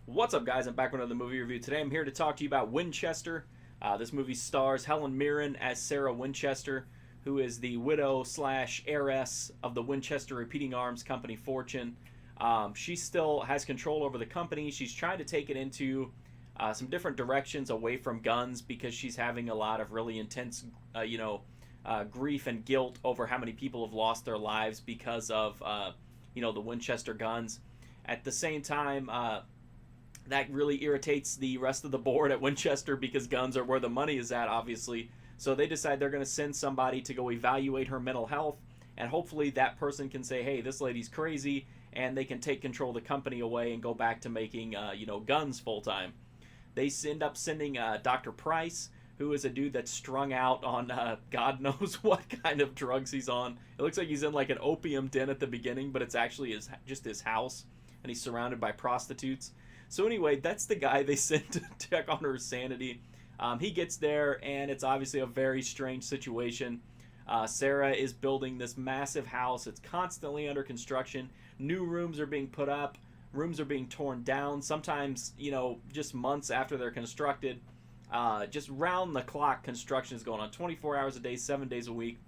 What's up, guys? I'm back with another movie review. Today I'm here to talk to you about Winchester. This movie stars Helen Mirren as Sarah Winchester, who is the widow slash heiress of the Winchester Repeating Arms Company fortune. She still has control over the company. She's trying to take it into some different directions away from guns because she's having a lot of really intense, grief and guilt over how many people have lost their lives because of, the Winchester guns. At the same time, that really irritates the rest of the board at Winchester because guns are where the money is at, obviously. So they decide they're going to send somebody to go evaluate her mental health, and hopefully that person can say, hey, this lady's crazy, and they can take control of the company away and go back to making, guns full time. They end up sending Dr. Price, who is a dude that's strung out on God knows what kind of drugs he's on. It looks like he's in like an opium den at the beginning, but it's actually just his house, and he's surrounded by prostitutes. So anyway, that's the guy they sent to check on her sanity. He gets there, and it's obviously a very strange situation. Sarah is building this massive house. It's constantly under construction. New rooms are being put up. Rooms are being torn down. Sometimes, just months after they're constructed. Just round the clock construction is going on 24 hours a day, 7 days a week.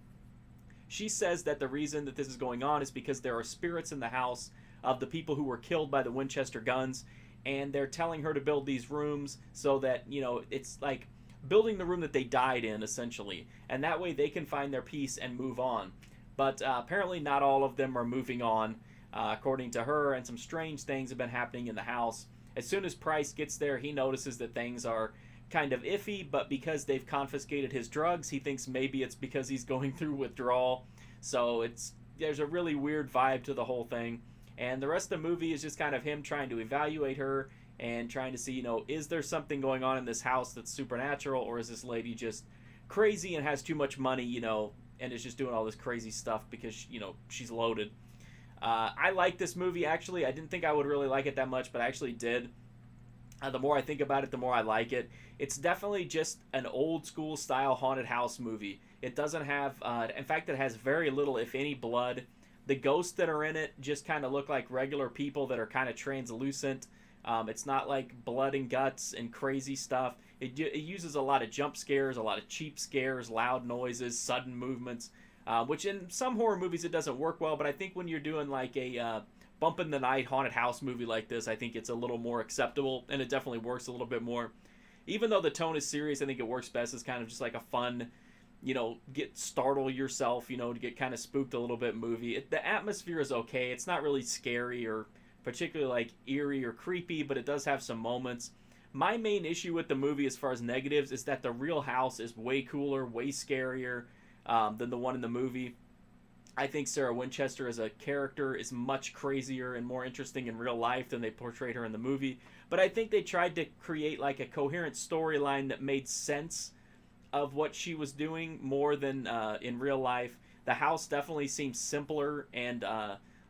She says that the reason that this is going on is because there are spirits in the house of the people who were killed by the Winchester guns, and they're telling her to build these rooms so that, it's like building the room that they died in, essentially. And that way they can find their peace and move on. But apparently not all of them are moving on, according to her, and some strange things have been happening in the house. As soon as Price gets there, he notices that things are kind of iffy, but because they've confiscated his drugs, he thinks maybe it's because he's going through withdrawal. So there's a really weird vibe to the whole thing. And the rest of the movie is just kind of him trying to evaluate her and trying to see, is there something going on in this house that's supernatural, or is this lady just crazy and has too much money, and is just doing all this crazy stuff because, she's loaded. I like this movie, actually. I didn't think I would really like it that much, but I actually did. The more I think about it, the more I like it. It's definitely just an old school style haunted house movie. It doesn't have, in fact, it has very little, if any, blood. The ghosts that are in it just kind of look like regular people that are kind of translucent. It's not like blood and guts and crazy stuff. It uses a lot of jump scares, a lot of cheap scares, loud noises, sudden movements, which in some horror movies it doesn't work well, but I think when you're doing like a bump in the night haunted house movie like this, I think it's a little more acceptable, and it definitely works a little bit more. Even though the tone is serious, I think it works best as kind of just like a fun, startle yourself, to get kind of spooked a little bit movie. The atmosphere is okay. It's not really scary or particularly like eerie or creepy, but it does have some moments. My main issue with the movie as far as negatives is that the real house is way cooler, way scarier than the one in the movie. I think Sarah Winchester as a character is much crazier and more interesting in real life than they portrayed her in the movie. But I think they tried to create like a coherent storyline that made sense of what she was doing more than in real life. The house definitely seems simpler and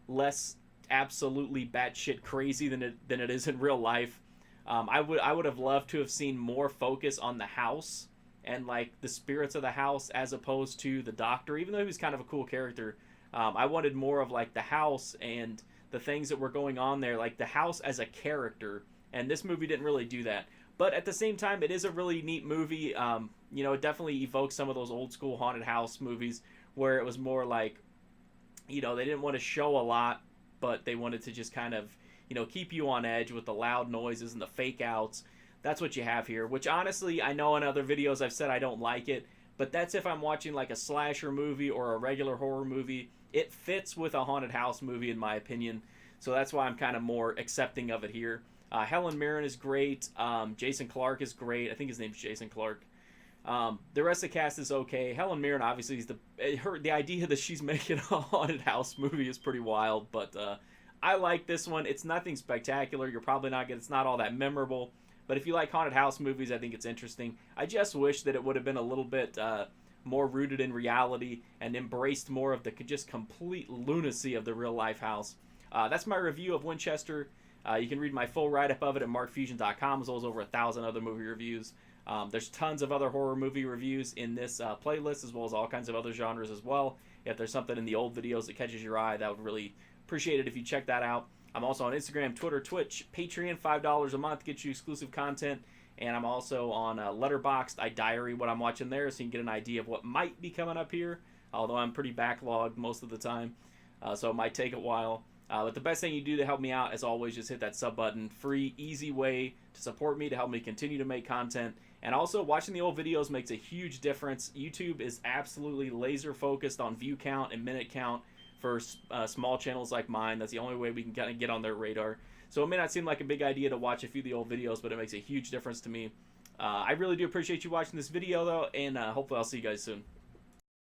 less absolutely batshit crazy than it is in real life. I would have loved to have seen more focus on the house and like the spirits of the house as opposed to the doctor, even though he was kind of a cool character. I wanted more of like the house and the things that were going on there, like the house as a character, and this movie didn't really do that. But at the same time, it is a really neat movie. It definitely evokes some of those old school haunted house movies where it was more like, they didn't want to show a lot, but they wanted to just kind of, keep you on edge with the loud noises and the fake outs. That's what you have here, which honestly, I know in other videos I've said I don't like it, but that's if I'm watching like a slasher movie or a regular horror movie. It fits with a haunted house movie in my opinion, so that's why I'm kind of more accepting of it here. Helen Mirren is great. Jason Clarke is great. I think his name's Jason Clarke. The rest of the cast is okay. Helen Mirren obviously is the idea that she's making a haunted house movie is pretty wild, but I like this one. It's nothing spectacular. You're probably not it's not all that memorable. But if you like haunted house movies, I think it's interesting. I just wish that it would have been a little bit more rooted in reality and embraced more of the just complete lunacy of the real life house. That's my review of Winchester. You can read my full write-up of it at markfusion.com, as well as over 1,000 other movie reviews. There's tons of other horror movie reviews in this playlist, as well as all kinds of other genres as well. If there's something in the old videos that catches your eye, that would really appreciate it if you check that out. I'm also on Instagram, Twitter, Twitch, Patreon, $5 a month gets you exclusive content. And I'm also on Letterboxd. I diary what I'm watching there so you can get an idea of what might be coming up here, although I'm pretty backlogged most of the time, so it might take a while. But the best thing you do to help me out, as always, just hit that sub button. Free, easy way to support me, to help me continue to make content. And also, watching the old videos makes a huge difference. YouTube is absolutely laser focused on view count and minute count for small channels like mine. That's the only way we can kind of get on their radar. So it may not seem like a big idea to watch a few of the old videos, but it makes a huge difference to me. I really do appreciate you watching this video, though, and hopefully I'll see you guys soon.